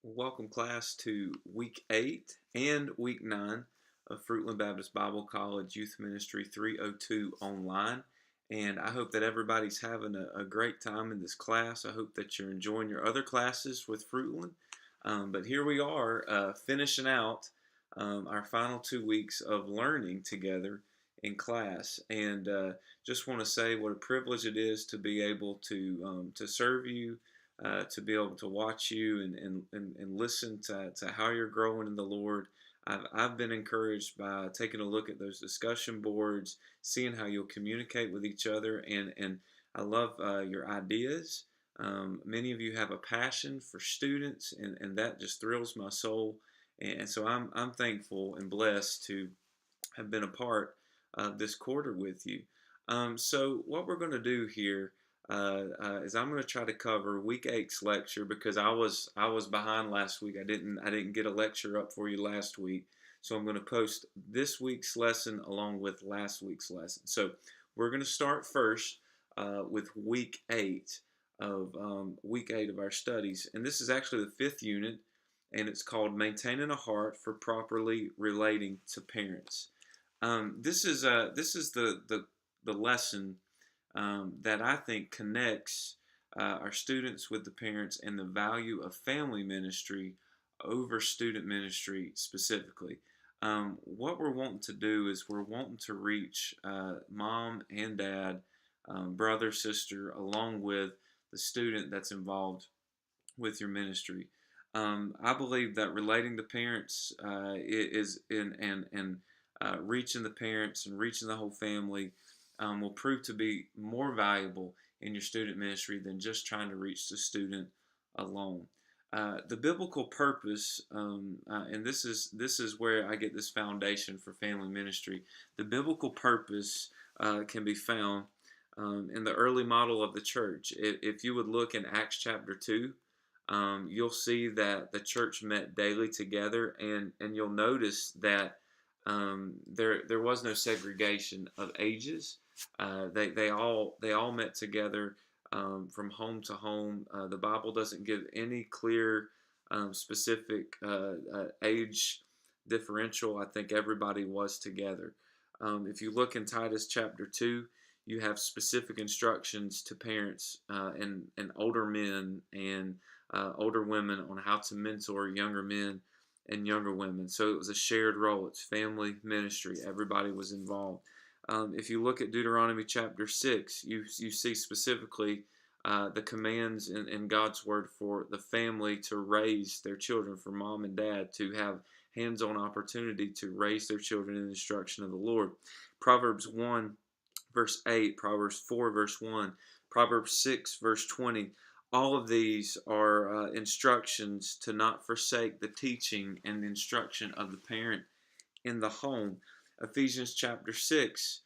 Welcome, class, to week 8 and week 9 of Fruitland Baptist Bible College Youth Ministry 302 online. And I hope that everybody's having a great time in this class. I hope that you're enjoying your other classes with Fruitland. But here we are, finishing out our final 2 weeks of learning together in class. And just want to say what a privilege it is to be able to serve you, to be able to watch you and listen to how you're growing in the Lord. I've been encouraged by taking a look at those discussion boards, seeing how you'll communicate with each other, and I love your ideas. Many of you have a passion for students, and that just thrills my soul. And so I'm thankful and blessed to have been a part of this quarter with you. So what we're going to do here is I'm going to try to cover week eight's lecture because I was behind last week. I didn't get a lecture up for you last week, so I'm going to post this week's lesson along with last week's lesson. So we're going to start first with week eight of our studies, and this is actually the fifth unit, and it's called Maintaining a Heart for Properly Relating to Parents. This is the lesson that I think connects our students with the parents and the value of family ministry over student ministry specifically. What we're wanting to do is we're wanting to reach mom and dad, brother, sister, along with the student that's involved with your ministry. I believe that relating to parents is in and reaching the parents and reaching the whole family will prove to be more valuable in your student ministry than just trying to reach the student alone. The biblical purpose, and this is where I get this foundation for family ministry. The biblical purpose can be found in the early model of the church. If you would look in Acts chapter 2, you'll see that the church met daily together, and you'll notice that there was no segregation of ages. They all met together from home to home. The Bible doesn't give any clear specific age differential. I think everybody was together. If you look in Titus chapter 2, you have specific instructions to parents and older men and older women on how to mentor younger men and younger women. So it was a shared role. It's family ministry. Everybody was involved. If you look at Deuteronomy chapter 6, you see specifically the commands in God's word for the family to raise their children, for mom and dad to have hands-on opportunity to raise their children in the instruction of the Lord. Proverbs 1 verse 8, Proverbs 4 verse 1, Proverbs 6 verse 20. All of these are instructions to not forsake the teaching and the instruction of the parent in the home. Ephesians chapter 6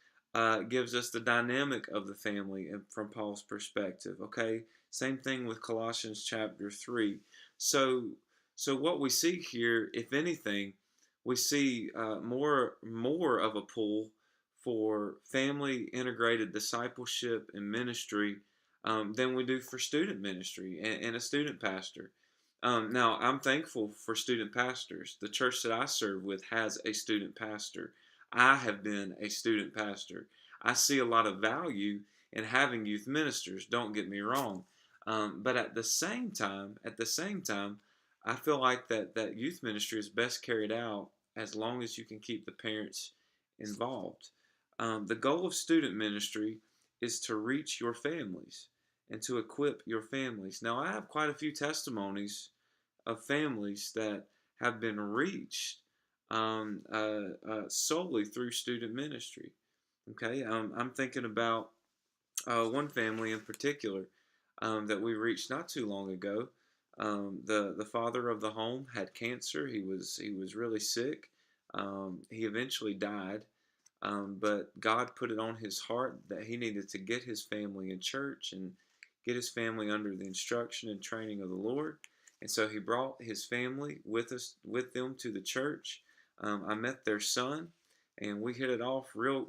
gives us the dynamic of the family from Paul's perspective. Okay, same thing with Colossians chapter 3. So, so what we see here, if anything, we see more of a pull for family integrated discipleship and ministry than we do for student ministry and a student pastor. Now, I'm thankful for student pastors. The church that I serve with has a student pastor. I have been a student pastor. I see a lot of value in having youth ministers. Don't get me wrong, but at the same time, I feel like that youth ministry is best carried out as long as you can keep the parents involved. The goal of student ministry is to reach your families and to equip your families. Now, I have quite a few testimonies of families that have been reached solely through student ministry. Okay, I'm thinking about one family in particular that we reached not too long ago. The father of the home had cancer. He was really sick. He eventually died, but God put it on his heart that he needed to get his family in church and get his family under the instruction and training of the Lord. And so he brought his family with them to the church. I met their son, and we hit it off real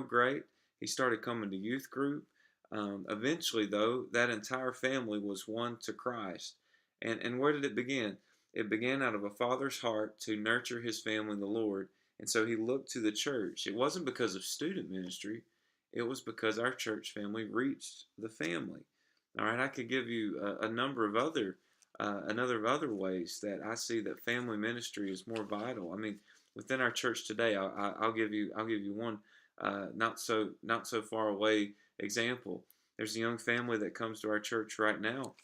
great. He started coming to youth group. Eventually, though, that entire family was won to Christ. And where did it begin? It began out of a father's heart to nurture his family in the Lord. And so he looked to the church. It wasn't because of student ministry, it was because our church family reached the family. All right, I could give you a number of other ways that I see that family ministry is more vital. I mean, within our church today, I'll give you one not so far away example. There's a young family that comes to our church right now,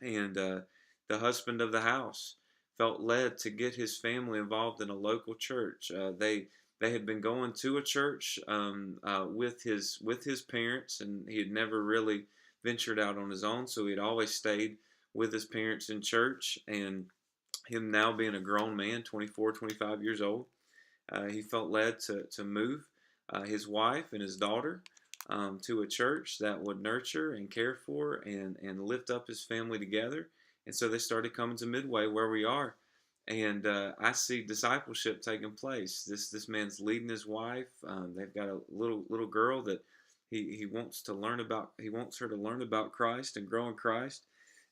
and the husband of the house felt led to get his family involved in a local church. They had been going to a church with his parents, and he had never really ventured out on his own. So he had always stayed with his parents in church. And him now being a grown man, 24, 25 years old, he felt led to move his wife and his daughter to a church that would nurture and care for and lift up his family together. And so they started coming to Midway where we are. And I see discipleship taking place. This man's leading his wife. They've got a little girl that he wants to learn about. He wants her to learn about Christ and grow in Christ.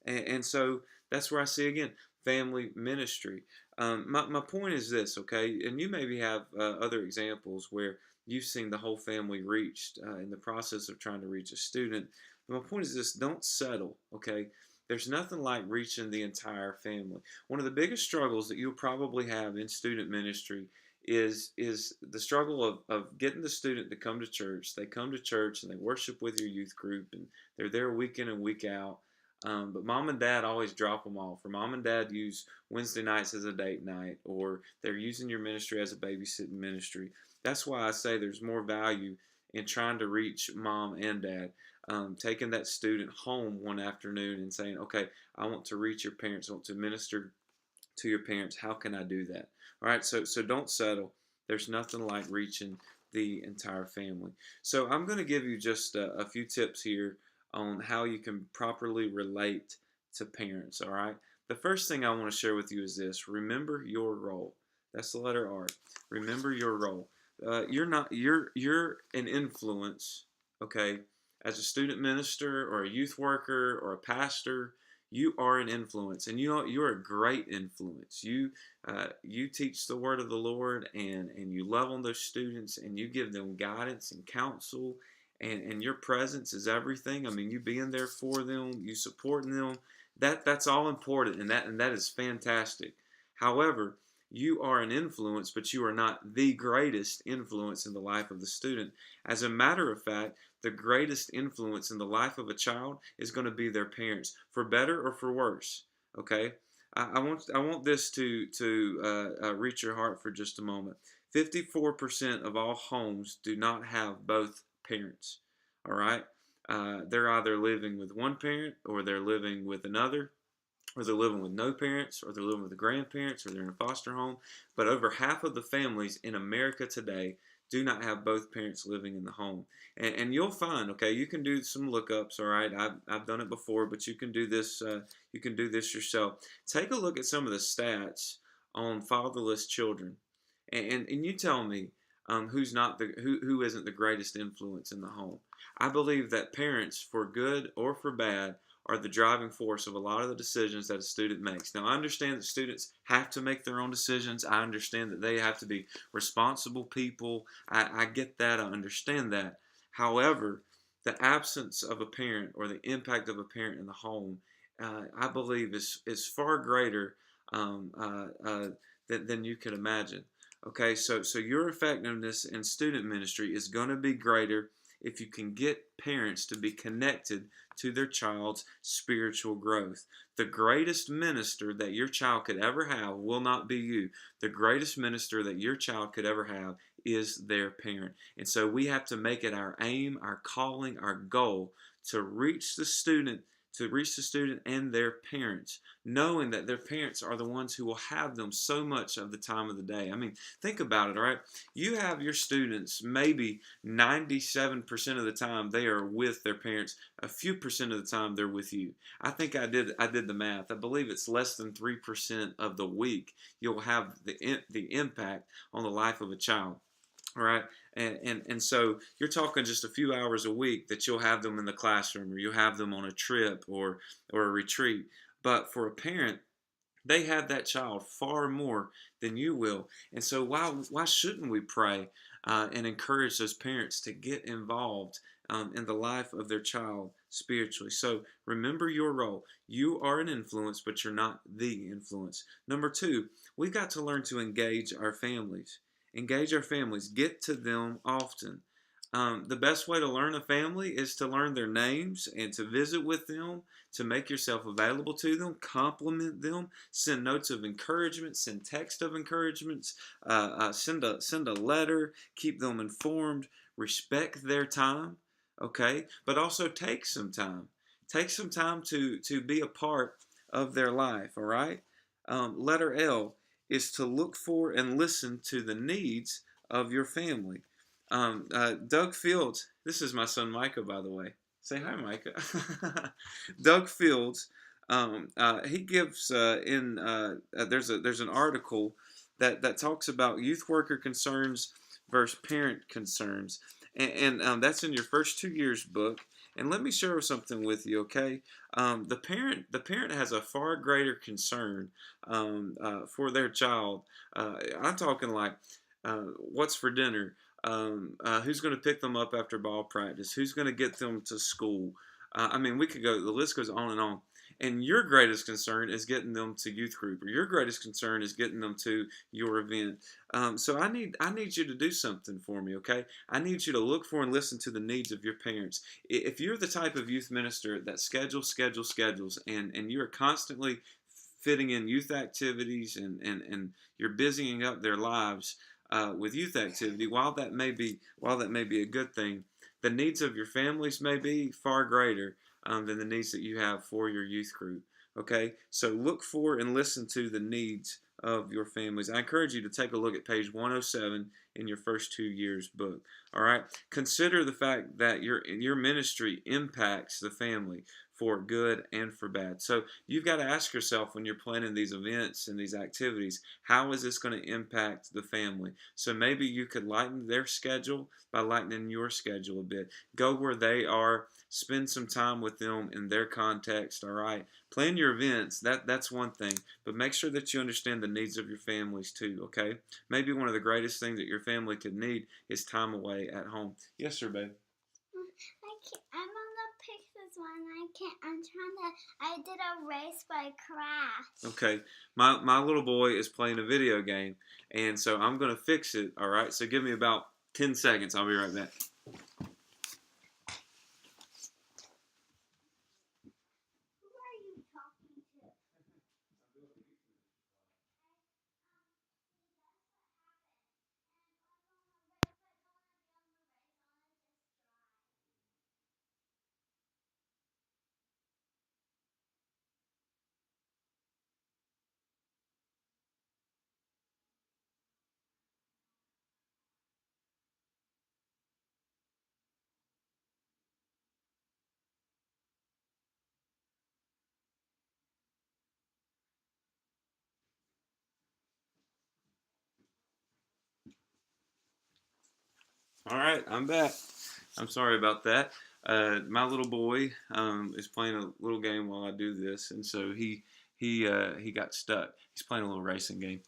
And so that's where I see again family ministry. My point is this, okay? And you maybe have other examples where you've seen the whole family reached in the process of trying to reach a student. But my point is this: don't settle, okay? There's nothing like reaching the entire family. One of the biggest struggles that you'll probably have in student ministry is the struggle of getting the student to come to church. They come to church and they worship with your youth group, and they're there week in and week out. But mom and dad always drop them off, or mom and dad use Wednesday nights as a date night, or they're using your ministry as a babysitting ministry. That's why I say there's more value in trying to reach mom and dad. Taking that student home one afternoon and saying, okay, I want to reach your parents, I want to minister to your parents. How can I do that? All right, so don't settle. There's nothing like reaching the entire family. So I'm going to give you just a few tips here on how you can properly relate to parents. All right. The first thing I want to share with you is this: remember your role. That's the letter R. Remember your role. You're an influence. Okay, as a student minister or a youth worker or a pastor, you are an influence, and you're a great influence. You teach the word of the Lord, and you love on those students, and you give them guidance and counsel, and your presence is everything. I mean, you being there for them, you supporting them. That's all important, and that is fantastic. However, you are an influence, but you are not the greatest influence in the life of the student. As a matter of fact, the greatest influence in the life of a child is going to be their parents, for better or for worse. Okay, I want this to reach your heart for just a moment. 54% of all homes do not have both parents. All right, they're either living with one parent, or they're living with another, or they're living with no parents, or they're living with the grandparents, or they're in a foster home. But over half of the families in America today do not have both parents living in the home. And you'll find, okay, you can do some lookups, all right? I've done it before, but you can do this. You can do this yourself. Take a look at some of the stats on fatherless children, and you tell me who's not who isn't the greatest influence in the home. I believe that parents, for good or for bad, are the driving force of a lot of the decisions that a student makes. Now, I understand that students have to make their own decisions. I understand that they have to be responsible people. I get that. I understand that. However, the absence of a parent, or the impact of a parent in the home, I believe is far greater than you can imagine. Okay, so your effectiveness in student ministry is going to be greater if you can get parents to be connected to their child's spiritual growth. The greatest minister that your child could ever have will not be you. The greatest minister that your child could ever have is their parent. And so we have to make it our aim, our calling, our goal to reach the student, and their parents, knowing that their parents are the ones who will have them so much of the time of the day. I mean, think about it, all right? You have your students, maybe 97% of the time they are with their parents. A few percent of the time they're with you. I think I did the math. I believe it's less than 3% of the week you'll have the impact on the life of a child. All right, and so you're talking just a few hours a week that you'll have them in the classroom, or you'll have them on a trip or a retreat. But for a parent, They have that child far more than you will. And so why shouldn't we pray and encourage those parents to get involved in the life of their child spiritually? So remember your role. You are an influence, but you're not the influence. Number two, we've got to learn to engage our families. Engage our families. Get to them often. The best way to learn a family is to learn their names and to visit with them, to make yourself available to them, compliment them, send notes of encouragement, send text of encouragements, send a letter, keep them informed, respect their time, okay? But also take some time. Take some time to be a part of their life, all right? Letter L is to look for and listen to the needs of your family. Doug Fields, this is my son Micah, by the way. Say hi, Micah. Doug Fields, he gives there's an article that talks about youth worker concerns versus parent concerns, and that's in your first 2 years book. And let me share something with you, okay? The parent has a far greater concern for their child. I'm talking like what's for dinner, who's going to pick them up after ball practice, who's going to get them to school. I mean, we could go. The list goes on and on. And your greatest concern is getting them to youth group, or your greatest concern is getting them to your event. So I need you to do something for me, okay? I need you to look for and listen to the needs of your parents. If you're the type of youth minister that schedules, and you're constantly fitting in youth activities and you're busying up their lives with youth activity, while that may be a good thing, the needs of your families may be far greater than the needs that you have for your youth group. Okay, so look for and listen to the needs of your families. I encourage you to take a look at page 107 in your first 2 years book. All right, consider the fact that your ministry impacts the family for good and for bad. So you've got to ask yourself when you're planning these events and these activities, how is this going to impact the family? So maybe you could lighten their schedule by lightening your schedule a bit. Go where they are, spend some time with them in their context, all right? Plan your events, that's one thing, but make sure that you understand the needs of your families too, okay? Maybe one of the greatest things that your family could need is time away at home. Yes, sir, babe. I'm gonna pick this one. I can't. I'm trying to. I did a race by crash. Okay, my little boy is playing a video game, and so I'm gonna fix it. All right, so give me about 10 seconds. I'll be right back. Who are you talking to? All right, I'm back. I'm sorry about that. My little boy is playing a little game while I do this, and so he got stuck. He's playing a little racing game.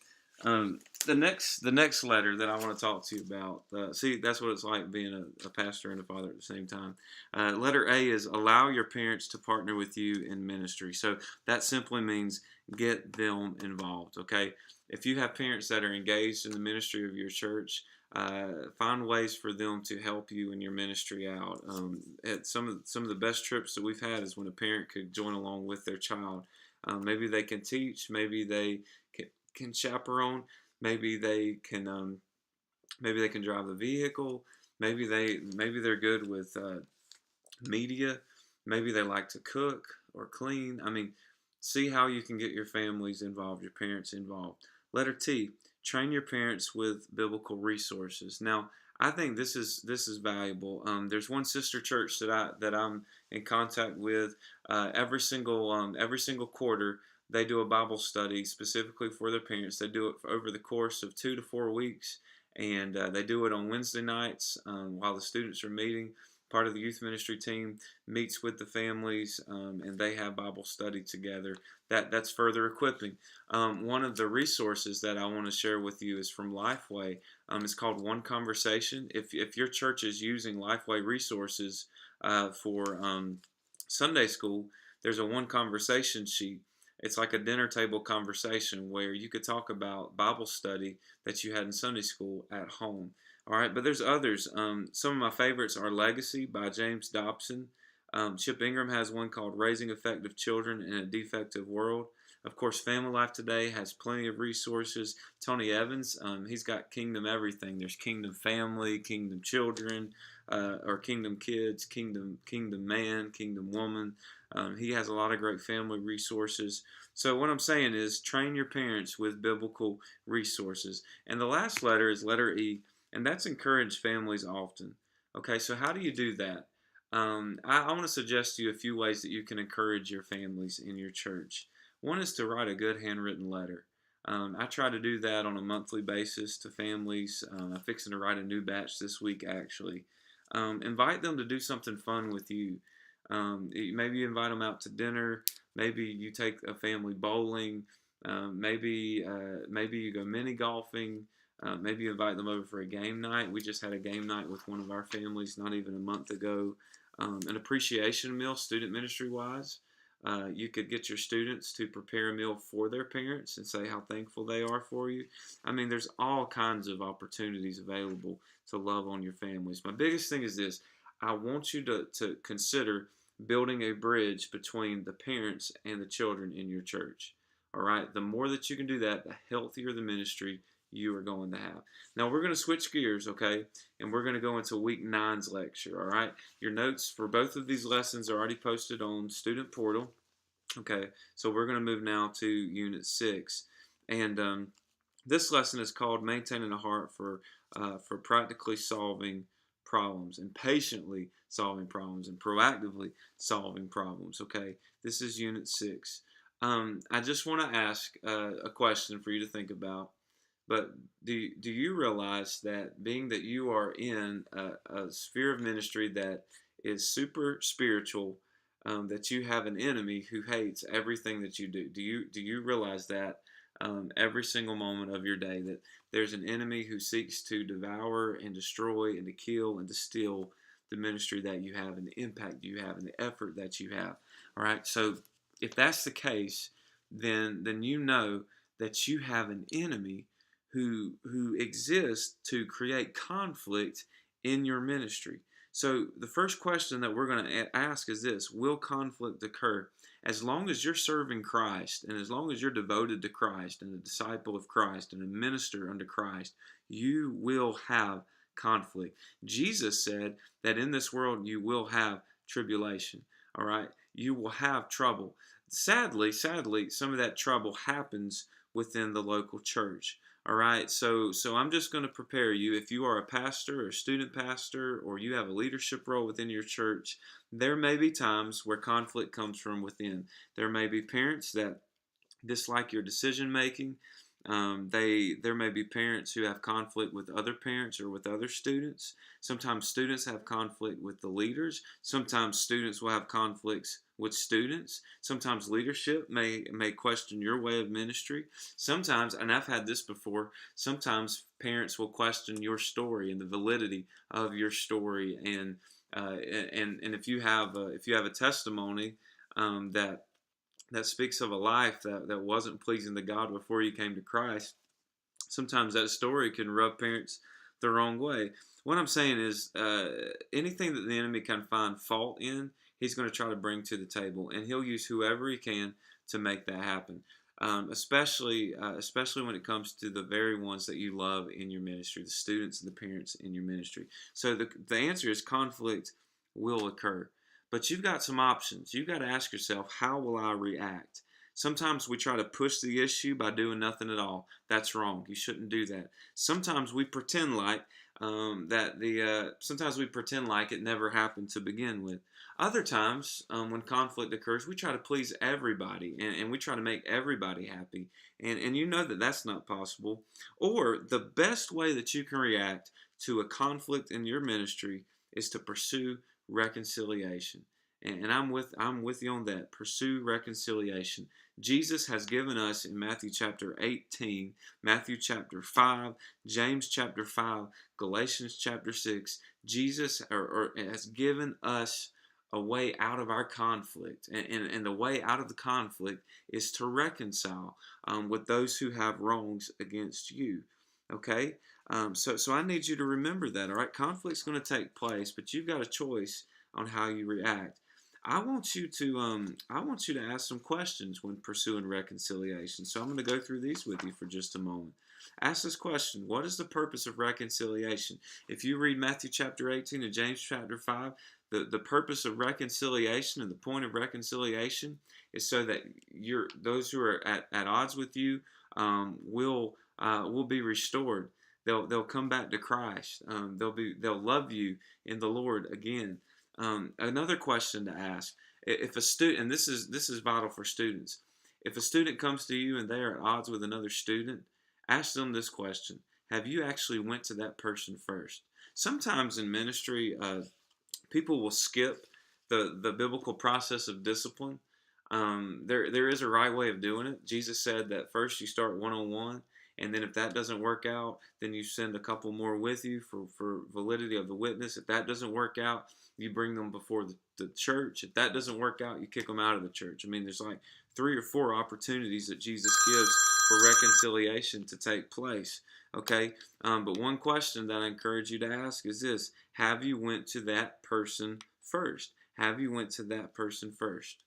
The next letter that I want to talk to you about. See, that's what it's like being a pastor and a father at the same time. Letter A is allow your parents to partner with you in ministry. So that simply means get them involved. Okay, if you have parents that are engaged in the ministry of your church, find ways for them to help you in your ministry out. At some of the best trips that we've had is when a parent could join along with their child. Maybe they can teach. Maybe they can chaperone. Maybe they can drive the vehicle. Maybe they're good with media. Maybe they like to cook or clean. I mean, see how you can get your families involved, your parents involved. Letter T, train your parents with biblical resources. Now, I think this is valuable. There's one sister church that I'm in contact with. Every single quarter, they do a Bible study specifically for their parents. They do it over the course of 2 to 4 weeks, and they do it on Wednesday nights while the students are meeting. part of the youth ministry team, meets with the families, and they have Bible study together. That's further equipping. One of the resources that I want to share with you is from Lifeway. It's called One Conversation. If your church is using Lifeway resources for Sunday school, there's a One Conversation sheet. It's like a dinner table conversation where you could talk about Bible study that you had in Sunday school at home. All right, but there's others. Some of my favorites are Legacy by James Dobson. Chip Ingram has one called Raising Effective Children in a Defective World. Of course, Family Life Today has plenty of resources. Tony Evans, he's got Kingdom Everything. There's Kingdom Family, Kingdom Children, or Kingdom Kids, Kingdom Man, Kingdom Woman. He has a lot of great family resources. So what I'm saying is train your parents with biblical resources. And the last letter is letter E, and that's encourage families often. Okay, so how do you do that? I want to suggest to you a few ways that you can encourage your families in your church. One is to write a good handwritten letter. I try to do that on a monthly basis to families. I'm fixing to write a new batch this week, actually. Invite them to do something fun with you. Maybe you invite them out to dinner. Maybe you take a family bowling. Maybe you go mini golfing. Maybe you invite them over for a game night. We just had a game night with one of our families not even a month ago. An appreciation meal, student ministry wise. You could get your students to prepare a meal for their parents and say how thankful they are for you. I mean, there's all kinds of opportunities available to love on your families. My biggest thing is this. I want you to consider building a bridge between the parents and the children in your church. All right? The more that you can do that, the healthier the ministry you are going to have. Now, we're going to switch gears, okay? And we're going to go into week 9's lecture, all right? Your notes for both of these lessons are already posted on Student Portal. Okay, so we're going to move now to Unit 6. And this lesson is called Maintaining a Heart for Practically Solving Problems and Patiently Solving Problems and Proactively Solving Problems, okay? This is Unit 6. I just want to ask a question for you to think about. But do you realize that being that you are in a sphere of ministry that is super spiritual, that you have an enemy who hates everything that you do? Do you realize that every single moment of your day that there's an enemy who seeks to devour and destroy and to kill and to steal the ministry that you have and the impact you have and the effort that you have? All right. So if that's the case, then you know that you have an enemy who exists to create conflict in your ministry. So the first question that we're going to ask is this: will conflict occur? As long as you're serving Christ and as long as you're devoted to Christ and a disciple of Christ and a minister unto Christ, you will have conflict. Jesus said that in this world you will have tribulation. All right? You will have trouble. Sadly, some of that trouble happens within the local church. All right, so I'm just going to prepare you. If you are a pastor or a student pastor or you have a leadership role within your church, there may be times where conflict comes from within. There may be parents that dislike your decision making. There may be parents who have conflict with other parents or with other students. Sometimes students have conflict with the leaders. Sometimes students will have conflicts with students. Sometimes leadership may question your way of ministry. Sometimes, and I've had this before, sometimes parents will question your story and the validity of your story. And if you have a testimony that speaks of a life that wasn't pleasing to God before you came to Christ, sometimes that story can rub parents the wrong way. What I'm saying is anything that the enemy can find fault in, he's going to try to bring to the table, and he'll use whoever he can to make that happen, especially when it comes to the very ones that you love in your ministry, the students and the parents in your ministry. So the answer is conflict will occur. But you've got some options. You've got to ask yourself, how will I react? Sometimes we try to push the issue by doing nothing at all. That's wrong. You shouldn't do that. Sometimes we pretend like sometimes we pretend like it never happened to begin with. Other times, when conflict occurs, we try to please everybody and we try to make everybody happy. And you know that that's not possible. Or the best way that you can react to a conflict in your ministry is to pursue reconciliation. And I'm with you on that. Pursue reconciliation. Jesus has given us in Matthew chapter 18, Matthew chapter 5, James chapter 5, Galatians chapter 6. Jesus has given us a way out of our conflict. And the way out of the conflict is to reconcile with those who have wrongs against you. Okay? So I need you to remember that, all right? Conflict's going to take place, but you've got a choice on how you react. I want you to ask some questions when pursuing reconciliation. So I'm going to go through these with you for just a moment. Ask this question: what is the purpose of reconciliation? If you read Matthew chapter 18 and James chapter 5, the purpose of reconciliation and the point of reconciliation is so that those who are at odds with you will be restored. They'll come back to Christ. They'll love you in the Lord again. Another question to ask: if a student, and this is vital for students, if a student comes to you and they are at odds with another student, ask them this question: have you actually went to that person first? Sometimes in ministry, people will skip the biblical process of discipline. There is a right way of doing it. Jesus said that first you start one-on-one, and then if that doesn't work out, then you send a couple more with you for validity of the witness. If that doesn't work out, you bring them before the church. If that doesn't work out, you kick them out of the church. I mean, there's like 3 or 4 opportunities that Jesus gives for reconciliation to take place. Okay, but one question that I encourage you to ask is this: have you went to that person first? Have you went to that person first?